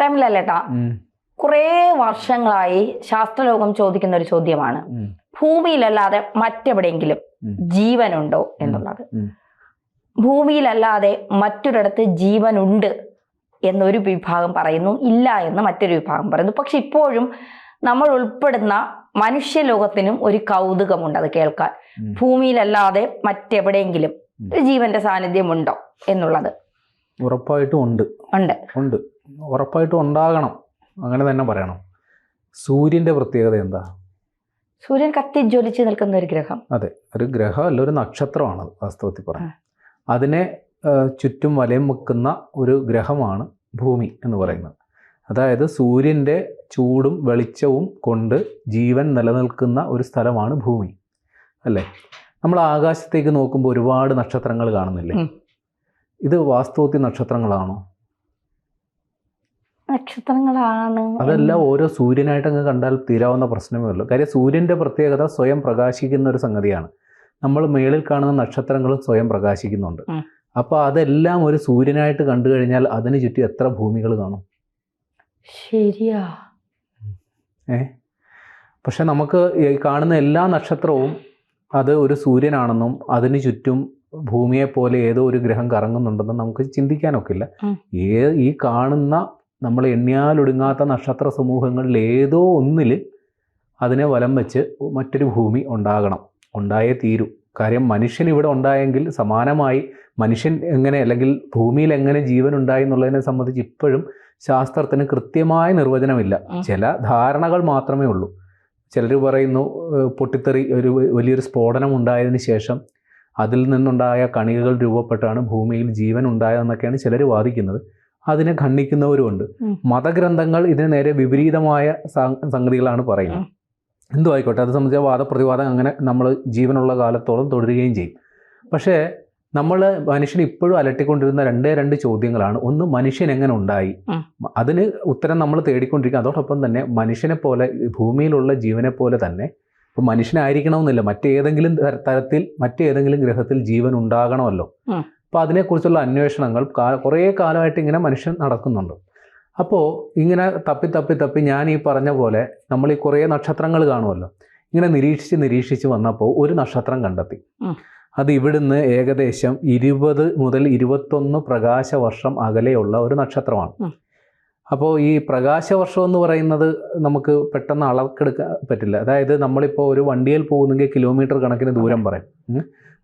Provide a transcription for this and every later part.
പ്രേമിലല്ലേട്ടാ, കുറേ വർഷങ്ങളായി ശാസ്ത്രലോകം ചോദിക്കുന്ന ഒരു ചോദ്യമാണ്, ഭൂമിയിലല്ലാതെ മറ്റെവിടെയെങ്കിലും ജീവനുണ്ടോ എന്നുള്ളത്. ഭൂമിയിലല്ലാതെ മറ്റൊരിടത്ത് ജീവനുണ്ട് എന്നൊരു വിഭാഗം പറയുന്നു, ഇല്ല എന്ന് മറ്റൊരു വിഭാഗം പറയുന്നു. പക്ഷെ ഇപ്പോഴും നമ്മൾ ഉൾപ്പെടുന്ന മനുഷ്യലോകത്തിനും ഒരു കൗതുകമുണ്ട് അത് കേൾക്കാൻ. ഭൂമിയിലല്ലാതെ മറ്റെവിടെയെങ്കിലും ജീവന്റെ സാന്നിധ്യമുണ്ടോ എന്നുള്ളത്. ഉറപ്പായിട്ടും ഉണ്ട്. ഉറപ്പായിട്ടും ഉണ്ടാകണം, അങ്ങനെ തന്നെ പറയണം. സൂര്യന്റെ പ്രത്യേകത എന്താ? സൂര്യൻ കത്തി ജ്വലിച്ച് നിൽക്കുന്ന ഒരു ഗ്രഹം. അതെ, ഒരു ഗ്രഹമല്ല, ഒരു നക്ഷത്രമാണ് വാസ്തവത്തിൽ പറയാം. അതിനെ ചുറ്റും വലയം വെക്കുന്ന ഒരു ഗ്രഹമാണ് ഭൂമി എന്ന് പറയുന്നത്. അതായത് സൂര്യൻ്റെ ചൂടും വെളിച്ചവും കൊണ്ട് ജീവൻ നിലനിൽക്കുന്ന ഒരു സ്ഥലമാണ് ഭൂമി, അല്ലേ? നമ്മൾ ആകാശത്തേക്ക് നോക്കുമ്പോൾ ഒരുപാട് നക്ഷത്രങ്ങൾ കാണുന്നില്ലേ? ഇത് വാസ്തവത്തിൽ നക്ഷത്രങ്ങളാണോ? നക്ഷത്രങ്ങളാണ്. അതെല്ലാം ഓരോ സൂര്യനായിട്ട് അങ്ങ് കണ്ടാൽ തീരാവുന്ന പ്രശ്നമേ ഉള്ളൂ. കാര്യം സൂര്യൻ്റെ പ്രത്യേകത സ്വയം പ്രകാശിക്കുന്ന ഒരു സംഗതിയാണ്. നമ്മൾ മേളിൽ കാണുന്ന നക്ഷത്രങ്ങളും സ്വയം പ്രകാശിക്കുന്നുണ്ട്. അപ്പോൾ അതെല്ലാം ഒരു സൂര്യനായിട്ട് കണ്ടു കഴിഞ്ഞാൽ അതിന് ചുറ്റും എത്ര ഭൂമികൾ കാണും? ശരിയാ. പക്ഷെ നമുക്ക് ഈ കാണുന്ന എല്ലാ നക്ഷത്രവും അത് ഒരു സൂര്യനാണെന്നും അതിന് ചുറ്റും ഭൂമിയെപ്പോലെ ഏതോ ഒരു ഗ്രഹം കറങ്ങുന്നുണ്ടെന്നും നമുക്ക് ചിന്തിക്കാനൊക്കില്ല. ഈ കാണുന്ന നമ്മൾ എണ്ണിയാലൊടുങ്ങാത്ത നക്ഷത്ര സമൂഹങ്ങളിൽ ഏതോ ഒന്നിൽ അതിനെ വലം വെച്ച് മറ്റൊരു ഭൂമി ഉണ്ടായേ തീരൂ. കാര്യം മനുഷ്യൻ ഇവിടെ ഉണ്ടായെങ്കിൽ സമാനമായി മനുഷ്യൻ എങ്ങനെ, അല്ലെങ്കിൽ ഭൂമിയിൽ എങ്ങനെ ജീവൻ ഉണ്ടായി എന്നുള്ളതിനെ സംബന്ധിച്ച് ഇപ്പോഴും ശാസ്ത്രത്തിന് കൃത്യമായ നിർവചനമില്ല. ചില ധാരണകൾ മാത്രമേ ഉള്ളൂ. ചിലർ പറയുന്നു പൊട്ടിത്തെറി, ഒരു വലിയൊരു സ്ഫോടനം ഉണ്ടായതിനു ശേഷം അതിൽ നിന്നുണ്ടായ കണികകൾ രൂപപ്പെട്ടാണ് ഭൂമിയിൽ ജീവൻ ഉണ്ടായതെന്നൊക്കെയാണ് ചിലർ വാദിക്കുന്നത്. അതിനെ ഖണ്ഡിക്കുന്നവരുമുണ്ട്. മതഗ്രന്ഥങ്ങൾ ഇതിന് നേരെ വിപരീതമായ സംഗതികളാണ് പറയുന്നത്. എന്തോ ആയിക്കോട്ടെ, അത് സംബന്ധിച്ച വാദപ്രതിവാദം അങ്ങനെ നമ്മൾ ജീവനുള്ള കാലത്തോളം തുടരുകയും ചെയ്യും. പക്ഷേ മനുഷ്യൻ ഇപ്പോഴും അലട്ടിക്കൊണ്ടിരുന്ന രണ്ട് ചോദ്യങ്ങളാണ്. ഒന്ന്, മനുഷ്യൻ എങ്ങനെ ഉണ്ടായി? അതിന് ഉത്തരം നമ്മൾ തേടിക്കൊണ്ടിരിക്കുക. അതോടൊപ്പം തന്നെ മനുഷ്യനെ പോലെ, ഭൂമിയിലുള്ള ജീവനെ പോലെ തന്നെ, ഇപ്പോൾ മനുഷ്യനായിരിക്കണമെന്നില്ല, മറ്റേതെങ്കിലും തരത്തിൽ മറ്റേതെങ്കിലും ഗ്രഹത്തിൽ ജീവൻ ഉണ്ടാകണമല്ലോ. അപ്പോൾ അതിനെക്കുറിച്ചുള്ള അന്വേഷണങ്ങൾ കുറേ കാലമായിട്ട് ഇങ്ങനെ മനുഷ്യൻ നടക്കുന്നുണ്ട്. അപ്പോൾ ഇങ്ങനെ തപ്പി ഞാൻ ഈ പറഞ്ഞ പോലെ നമ്മൾ ഈ കുറേ നക്ഷത്രങ്ങൾ കാണുമല്ലോ. ഇങ്ങനെ നിരീക്ഷിച്ച് വന്നപ്പോൾ ഒരു നക്ഷത്രം കണ്ടെത്തി. അത് ഇവിടുന്ന് ഏകദേശം 20 മുതൽ 21 പ്രകാശവർഷം അകലെയുള്ള ഒരു നക്ഷത്രമാണ്. അപ്പോൾ ഈ പ്രകാശവർഷം എന്ന് പറയുന്നത് നമുക്ക് പെട്ടെന്ന് അളക്കെടുക്കാൻ പറ്റില്ല. അതായത് നമ്മളിപ്പോൾ ഒരു വണ്ടിയിൽ പോകുന്നെങ്കിൽ കിലോമീറ്റർ കണക്കിന് ദൂരം പറയും.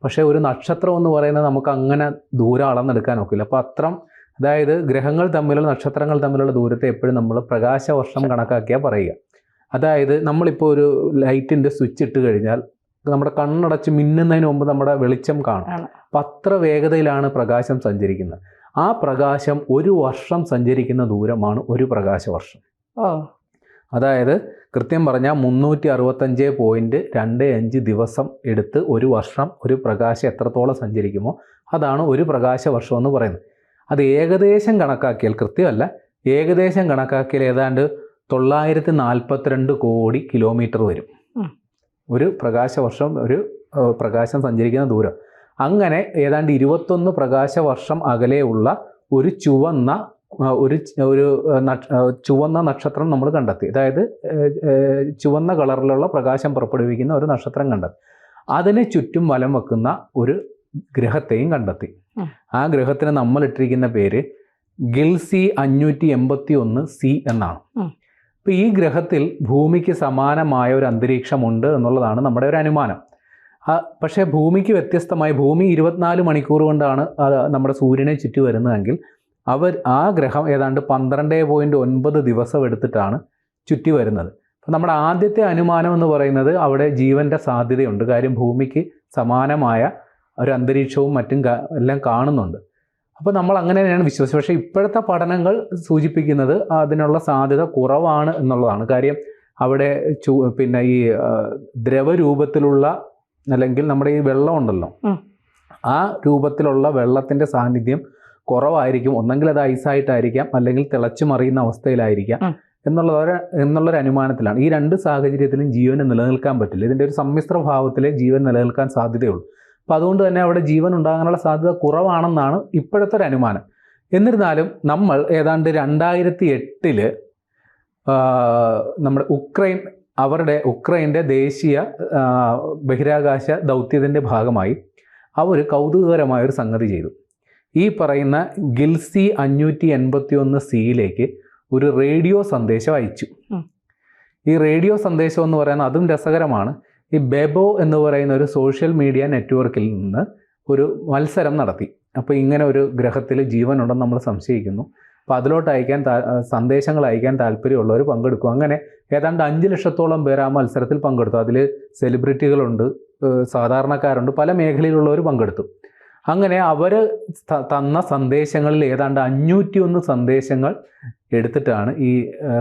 പക്ഷേ ഒരു നക്ഷത്രം എന്ന് പറയുന്നത് നമുക്ക് അങ്ങനെ ദൂരം അളന്നെടുക്കാൻ ഒക്കില്ല. അപ്പോൾ അതായത് ഗ്രഹങ്ങൾ തമ്മിലുള്ള, നക്ഷത്രങ്ങൾ തമ്മിലുള്ള ദൂരത്തെ എപ്പോഴും നമ്മൾ പ്രകാശവർഷം കണക്കാക്കിയാൽ പറയുക. അതായത് നമ്മളിപ്പോൾ ഒരു ലൈറ്റിൻ്റെ സ്വിച്ച് ഇട്ട് കഴിഞ്ഞാൽ നമ്മുടെ കണ്ണടച്ച് മിന്നുന്നതിന് മുമ്പ് നമ്മുടെ വെളിച്ചം കാണും. അപ്പം അത്ര വേഗതയിലാണ് പ്രകാശം സഞ്ചരിക്കുന്നത്. ആ പ്രകാശം ഒരു വർഷം സഞ്ചരിക്കുന്ന ദൂരമാണ് ഒരു പ്രകാശവർഷം. അതായത് കൃത്യം പറഞ്ഞാൽ 365.25 ദിവസം എടുത്ത് ഒരു വർഷം ഒരു പ്രകാശം എത്രത്തോളം സഞ്ചരിക്കുമോ അതാണ് ഒരു പ്രകാശവർഷം എന്ന് പറയുന്നത്. അത് ഏകദേശം കണക്കാക്കിയാൽ, കൃത്യമല്ല, ഏകദേശം കണക്കാക്കിയാൽ ഏതാണ്ട് 942 കോടി കിലോമീറ്റർ വരും ഒരു പ്രകാശവർഷം, ഒരു പ്രകാശം സഞ്ചരിക്കുന്ന ദൂരം. അങ്ങനെ ഏതാണ്ട് 21 പ്രകാശവർഷം അകലെയുള്ള ഒരു ചുവന്ന നക്ഷത്രം നമ്മൾ കണ്ടെത്തി. അതായത് ചുവന്ന കളറിലുള്ള പ്രകാശം പുറപ്പെടുവിക്കുന്ന ഒരു നക്ഷത്രം കണ്ടെത്തി. അതിനെ ചുറ്റും വലം വെക്കുന്ന ഒരു ഗ്രഹത്തെയും കണ്ടെത്തി. ആ ഗ്രഹത്തിന് നമ്മൾ ഇട്ടിരിക്കുന്ന പേര് ഗിൽസി 581c എന്നാണ്. അപ്പോൾ ഈ ഗ്രഹത്തിൽ ഭൂമിക്ക് സമാനമായ ഒരു അന്തരീക്ഷമുണ്ട് എന്നുള്ളതാണ് നമ്മുടെ ഒരു അനുമാനം. പക്ഷേ ഭൂമിക്ക് വ്യത്യസ്തമായി, ഭൂമി 24 മണിക്കൂർ കൊണ്ടാണ് നമ്മുടെ സൂര്യനെ ചുറ്റി വരുന്നതെങ്കിൽ ആ ഗ്രഹം ഏതാണ്ട് 12.9 ദിവസം എടുത്തിട്ടാണ് ചുറ്റി വരുന്നത്. അപ്പോൾ നമ്മുടെ ആദ്യത്തെ അനുമാനം എന്ന് പറയുന്നത് അവിടെ ജീവൻ്റെ സാധ്യതയുണ്ട്. കാര്യം ഭൂമിക്ക് സമാനമായ ഒരു അന്തരീക്ഷവും മറ്റും എല്ലാം കാണുന്നുണ്ട്. അപ്പോൾ നമ്മൾ അങ്ങനെ തന്നെയാണ് വിശ്വസിച്ചത്. പക്ഷേ ഇപ്പോഴത്തെ പഠനങ്ങൾ സൂചിപ്പിക്കുന്നത് അതിനുള്ള സാധ്യത കുറവാണ് എന്നുള്ളതാണ്. കാര്യം അവിടെ പിന്നെ ഈ ദ്രവരൂപത്തിലുള്ള, അല്ലെങ്കിൽ നമ്മുടെ ഈ വെള്ളം ഉണ്ടല്ലോ, ആ രൂപത്തിലുള്ള വെള്ളത്തിൻ്റെ സാന്നിധ്യം കുറവായിരിക്കും. ഒന്നെങ്കിൽ അത് ഐസായിട്ടായിരിക്കാം, അല്ലെങ്കിൽ തിളച്ചു മറിയുന്ന അവസ്ഥയിലായിരിക്കാം എന്നുള്ളൊരു അനുമാനത്തിലാണ്. ഈ രണ്ട് സാഹചര്യത്തിലും ജീവന് നിലനിൽക്കാൻ പറ്റില്ല. ഇതിൻ്റെ ഒരു സമ്മിശ്ര ഭാവത്തിലെ ജീവൻ നിലനിൽക്കാൻ സാധ്യതയുള്ളൂ. അപ്പോൾ അതുകൊണ്ട് തന്നെ അവിടെ ജീവൻ ഉണ്ടാകാനുള്ള സാധ്യത കുറവാണെന്നാണ് ഇപ്പോഴത്തെ ഒരു അനുമാനം. എന്നിരുന്നാലും നമ്മൾ ഏതാണ്ട് 2008 നമ്മുടെ ഉക്രൈൻ്റെ ദേശീയ ബഹിരാകാശ ദൗത്യത്തിൻ്റെ ഭാഗമായി അവർ കൗതുകകരമായൊരു സംഗതി ചെയ്തു. ഈ പറയുന്ന ഗിൽസി 581 ഒരു റേഡിയോ സന്ദേശം അയച്ചു. ഈ റേഡിയോ സന്ദേശം എന്ന് പറയുന്നത് അതും രസകരമാണ്. ഈ ബെബോ എന്ന് പറയുന്ന ഒരു സോഷ്യൽ മീഡിയ നെറ്റ്വർക്കിൽ നിന്ന് ഒരു മത്സരം നടത്തി. അപ്പോൾ ഇങ്ങനെ ഒരു ഗ്രഹത്തിൽ ജീവനുണ്ടെന്ന് നമ്മൾ സംശയിക്കുന്നു, അപ്പോൾ അതിലോട്ട് സന്ദേശങ്ങൾ അയക്കാൻ താല്പര്യമുള്ളവർ പങ്കെടുക്കും. അങ്ങനെ ഏതാണ്ട് 5 ലക്ഷത്തോളം പേർ ആ മത്സരത്തിൽ പങ്കെടുത്തു. അതിൽ സെലിബ്രിറ്റികളുണ്ട്, സാധാരണക്കാരുണ്ട്, പല മേഖലയിലുള്ളവർ പങ്കെടുത്തു. അങ്ങനെ അവർ തന്ന സന്ദേശങ്ങളിൽ ഏതാണ്ട് 501 സന്ദേശങ്ങൾ എടുത്തിട്ടാണ് ഈ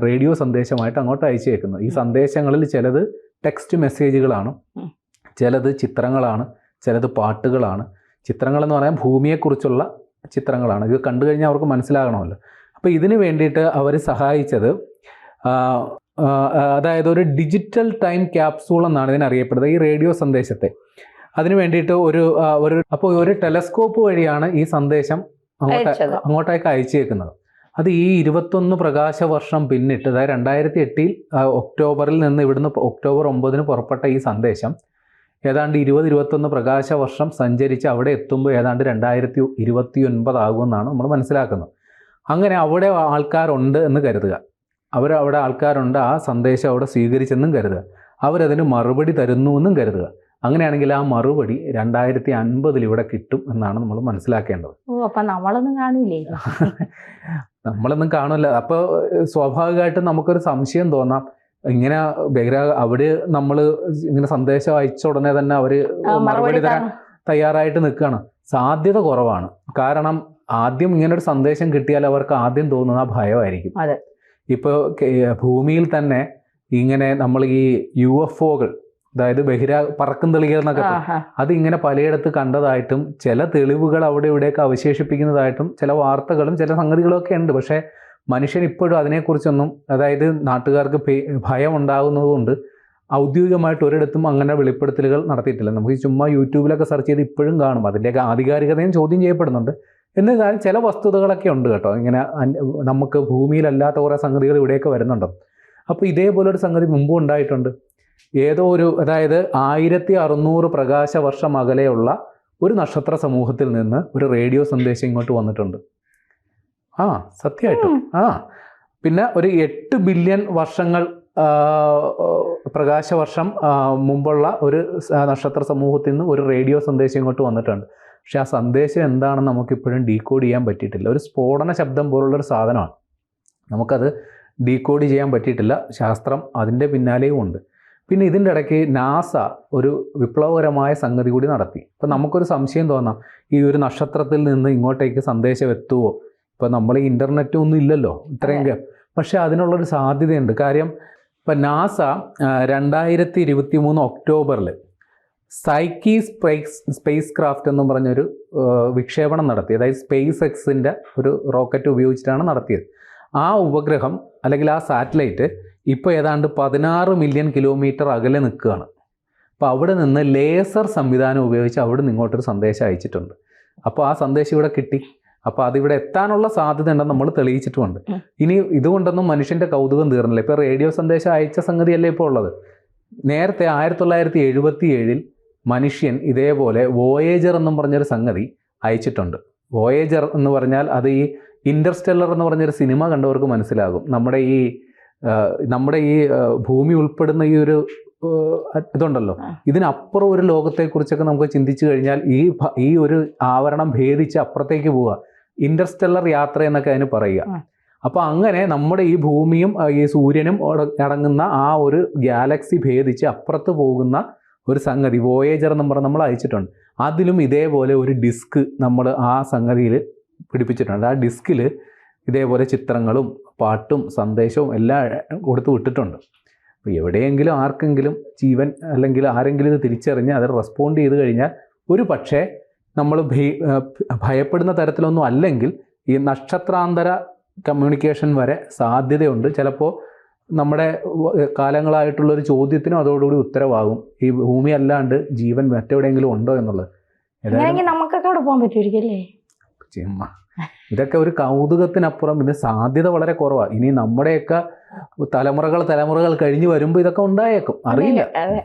റേഡിയോ സന്ദേശമായിട്ട് അങ്ങോട്ട് അയച്ചേക്കുന്നത്. ഈ സന്ദേശങ്ങളിൽ ചിലത് ടെക്സ്റ്റ് മെസ്സേജുകളാണ്, ചിലത് ചിത്രങ്ങളാണ്, ചിലത് പാട്ടുകളാണ്. ചിത്രങ്ങളെന്ന് പറയാൻ ഭൂമിയെക്കുറിച്ചുള്ള ചിത്രങ്ങളാണ്. ഇത് കണ്ടു കഴിഞ്ഞാൽ അവർക്ക് മനസ്സിലാകണമല്ലോ. അപ്പോൾ ഇതിന് വേണ്ടിയിട്ട് അവർ സഹായിച്ചത് അതായത് ഒരു ഡിജിറ്റൽ ടൈം ക്യാപ്സൂൾ എന്നാണ് ഇതിനറിയപ്പെടുന്നത്, ഈ റേഡിയോ സന്ദേശത്തെ. അതിന് വേണ്ടിയിട്ട് ഒരു ടെലസ്കോപ്പ് വഴിയാണ് ഈ സന്ദേശം അങ്ങോട്ടേക്ക് അയച്ചേക്കുന്നത്. അത് ഈ 21 പ്രകാശ വർഷം പിന്നിട്ട്, അതായത് 2008 ഒക്ടോബറിൽ നിന്ന് ഇവിടുന്ന് ഒക്ടോബർ 9 പുറപ്പെട്ട ഈ സന്ദേശം ഏതാണ്ട് 20-21 പ്രകാശ വർഷം സഞ്ചരിച്ച് അവിടെ എത്തുമ്പോൾ ഏതാണ്ട് 2029 ആകുമെന്നാണ് നമ്മൾ മനസ്സിലാക്കുന്നത്. അങ്ങനെ അവിടെ ആൾക്കാരുണ്ട് എന്ന് കരുതുക, അവിടെ ആൾക്കാരുണ്ട്, ആ സന്ദേശം അവിടെ സ്വീകരിച്ചെന്നും കരുതുക, അവരതിന് മറുപടി തരുന്നു എന്നും കരുതുക. അങ്ങനെയാണെങ്കിൽ ആ മറുപടി 2050 ഇവിടെ കിട്ടും എന്നാണ് നമ്മൾ മനസ്സിലാക്കേണ്ടത്. അപ്പം നമ്മളൊന്നും കാണില്ലേ? നമ്മളൊന്നും കാണില്ല. അപ്പോൾ സ്വാഭാവികമായിട്ടും നമുക്കൊരു സംശയം തോന്നാം, ഇങ്ങനെ അവിടെ നമ്മൾ ഇങ്ങനെ സന്ദേശം അയച്ച ഉടനെ തന്നെ അവർ മറുപടി തരാൻ തയ്യാറായിട്ട് നിൽക്കുകയാണ്. സാധ്യത കുറവാണ്. കാരണം ആദ്യം ഇങ്ങനൊരു സന്ദേശം കിട്ടിയാൽ അവർക്ക് ആദ്യം തോന്നുന്ന ഭയമായിരിക്കും. ഇപ്പോൾ ഭൂമിയിൽ തന്നെ ഇങ്ങനെ നമ്മൾ ഈ UFOകൾ, അതായത് പറക്കും തെളികൾ എന്നൊക്കെ, അതിങ്ങനെ പലയിടത്ത് കണ്ടതായിട്ടും ചില തെളിവുകൾ അവിടെ ഇവിടെയൊക്കെ അവശേഷിപ്പിക്കുന്നതായിട്ടും ചില വാർത്തകളും ചില സംഗതികളൊക്കെ ഉണ്ട്. പക്ഷേ മനുഷ്യൻ ഇപ്പോഴും അതിനെക്കുറിച്ചൊന്നും, അതായത് നാട്ടുകാർക്ക് ഭയം ഉണ്ടാകുന്നതുകൊണ്ട് ഔദ്യോഗികമായിട്ട് ഒരിടത്തും അങ്ങനെ വെളിപ്പെടുത്തലുകൾ നടത്തിയിട്ടില്ല. നമുക്ക് ചുമ്മാ യൂട്യൂബിലൊക്കെ സെർച്ച് ചെയ്ത് ഇപ്പോഴും കാണും, അതിൻ്റെയൊക്കെ ആധികാരികതയും ചോദ്യം ചെയ്യപ്പെടുന്നുണ്ട്. എന്നാൽ ചില വസ്തുതകളൊക്കെ ഉണ്ട് കേട്ടോ, ഇങ്ങനെ നമുക്ക് ഭൂമിയിലല്ലാത്ത കുറേ സംഗതികൾ ഇവിടെയൊക്കെ വരുന്നുണ്ട്. അപ്പോൾ ഇതേപോലൊരു സംഗതി മുമ്പും ഉണ്ടായിട്ടുണ്ട്. അതായത് 1600 പ്രകാശ വർഷം അകലെയുള്ള ഒരു നക്ഷത്ര സമൂഹത്തിൽ നിന്ന് ഒരു റേഡിയോ സന്ദേശം ഇങ്ങോട്ട് വന്നിട്ടുണ്ട്. സത്യമായിട്ടും. പിന്നെ ഒരു 8 ബില്യൺ വർഷങ്ങൾ പ്രകാശവർഷം മുമ്പുള്ള ഒരു നക്ഷത്ര സമൂഹത്തിൽ നിന്ന് ഒരു റേഡിയോ സന്ദേശം ഇങ്ങോട്ട് വന്നിട്ടുണ്ട്. പക്ഷെ ആ സന്ദേശം എന്താണെന്ന് നമുക്കിപ്പോഴും ഡീകോഡ് ചെയ്യാൻ പറ്റിയിട്ടില്ല. ഒരു സ്ഫോടന ശബ്ദം പോലുള്ളൊരു സാധനമാണ്, നമുക്കത് ഡീകോഡ് ചെയ്യാൻ പറ്റിയിട്ടില്ല. ശാസ്ത്രം അതിൻ്റെ പിന്നാലെയും ഉണ്ട്. പിന്നെ ഇതിൻ്റെ ഇടയ്ക്ക് നാസ ഒരു വിപ്ലവകരമായ സംഗതി കൂടി നടത്തി. ഇപ്പം നമുക്കൊരു സംശയം തോന്നാം, ഈ ഒരു നക്ഷത്രത്തിൽ നിന്ന് ഇങ്ങോട്ടേക്ക് സന്ദേശം എത്തുമോ? ഇപ്പം നമ്മൾ ഈ ഇൻ്റർനെറ്റും ഒന്നും ഇല്ലല്ലോ ഇത്രയും, പക്ഷേ അതിനുള്ളൊരു സാധ്യതയുണ്ട്. കാര്യം ഇപ്പം നാസ 2023 ഒക്ടോബറിൽ സൈക്കി സ്പേസ് ക്രാഫ്റ്റ് എന്നും പറഞ്ഞൊരു വിക്ഷേപണം നടത്തി. അതായത് സ്പേസ് എക്സിൻ്റെ ഒരു റോക്കറ്റ് ഉപയോഗിച്ചിട്ടാണ് നടത്തിയത്. ആ ഉപഗ്രഹം അല്ലെങ്കിൽ ആ സാറ്റലൈറ്റ് ഇപ്പോൾ ഏതാണ്ട് 16 മില്യൺ കിലോമീറ്റർ അകലെ നിൽക്കുകയാണ്. അപ്പോൾ അവിടെ നിന്ന് ലേസർ സംവിധാനം ഉപയോഗിച്ച് അവിടെ നിന്ന് ഇങ്ങോട്ടൊരു സന്ദേശം അയച്ചിട്ടുണ്ട്. അപ്പോൾ ആ സന്ദേശം ഇവിടെ കിട്ടി. അപ്പോൾ അതിവിടെ എത്താനുള്ള സാധ്യത ഉണ്ടെന്ന് നമ്മൾ തെളിയിച്ചിട്ടുമുണ്ട്. ഇനി ഇതുകൊണ്ടൊന്നും മനുഷ്യൻ്റെ കൗതുകം തീർന്നില്ല. ഇപ്പോൾ റേഡിയോ സന്ദേശം അയച്ച സംഗതിയല്ലേ ഇപ്പോൾ ഉള്ളത്. നേരത്തെ 1977 മനുഷ്യൻ ഇതേപോലെ വോയേജർ എന്നും പറഞ്ഞൊരു സംഗതി അയച്ചിട്ടുണ്ട്. വോയേജർ എന്ന് പറഞ്ഞാൽ അത് ഈ ഇൻ്റർസ്റ്റെല്ലർ എന്ന് പറഞ്ഞൊരു സിനിമ കണ്ടവർക്ക് മനസ്സിലാകും. നമ്മുടെ ഈ ഭൂമി ഉൾപ്പെടുന്ന ഈ ഒരു ഇതുണ്ടല്ലോ, ഇതിനപ്പുറം ഒരു ലോകത്തെക്കുറിച്ചൊക്കെ നമുക്ക് ചിന്തിച്ചു കഴിഞ്ഞാൽ ഈ ഒരു ആവരണം ഭേദിച്ച് അപ്പുറത്തേക്ക് പോവുക, ഇൻ്റർസ്റ്റെല്ലർ യാത്ര എന്നൊക്കെ അതിന് പറയുക. അപ്പോൾ അങ്ങനെ നമ്മുടെ ഈ ഭൂമിയും ഈ സൂര്യനും അടങ്ങുന്ന ആ ഒരു ഗാലക്സി ഭേദിച്ച് അപ്പുറത്ത് പോകുന്ന ഒരു സംഗതി വോയേജർ എന്ന് പറഞ്ഞ് നമ്മൾ അയച്ചിട്ടുണ്ട്. അതിലും ഇതേപോലെ ഒരു ഡിസ്ക് നമ്മൾ ആ സംഗതിയിൽ പിടിപ്പിച്ചിട്ടുണ്ട്. ആ ഡിസ്കിൽ ഇതേപോലെ ചിത്രങ്ങളും പാട്ടും സന്ദേശവും എല്ലാം കൊടുത്ത് വിട്ടിട്ടുണ്ട്. അപ്പോൾ എവിടെയെങ്കിലും ആർക്കെങ്കിലും ജീവൻ അല്ലെങ്കിൽ ആരെങ്കിലും ഇത് തിരിച്ചറിഞ്ഞ് അത് റെസ്പോണ്ട് ചെയ്ത് കഴിഞ്ഞാൽ ഒരു പക്ഷേ നമ്മൾ ഭയപ്പെടുന്ന തരത്തിലൊന്നും അല്ലെങ്കിൽ ഈ നക്ഷത്രാന്തര കമ്മ്യൂണിക്കേഷൻ വരെ സാധ്യതയുണ്ട്. ചിലപ്പോൾ നമ്മുടെ കാലങ്ങളായിട്ടുള്ളൊരു ചോദ്യത്തിനും അതോടുകൂടി ഉത്തരവാകും, ഈ ഭൂമി അല്ലാണ്ട് ജീവൻ മറ്റെവിടെയെങ്കിലും ഉണ്ടോ എന്നുള്ളത്. നമുക്കൊക്കെ അവിടെ പോകാൻ പറ്റുമായിരിക്കും അല്ലേ? ഇതൊക്കെ ഒരു കൗതുകത്തിനപ്പുറം ഇതിന് സാധ്യത വളരെ കുറവാണ്. ഇനി നമ്മുടെയൊക്കെ തലമുറകൾ കഴിഞ്ഞ് വരുമ്പോൾ ഇതൊക്കെ ഉണ്ടായേക്കും, അറിയില്ല. അതെ.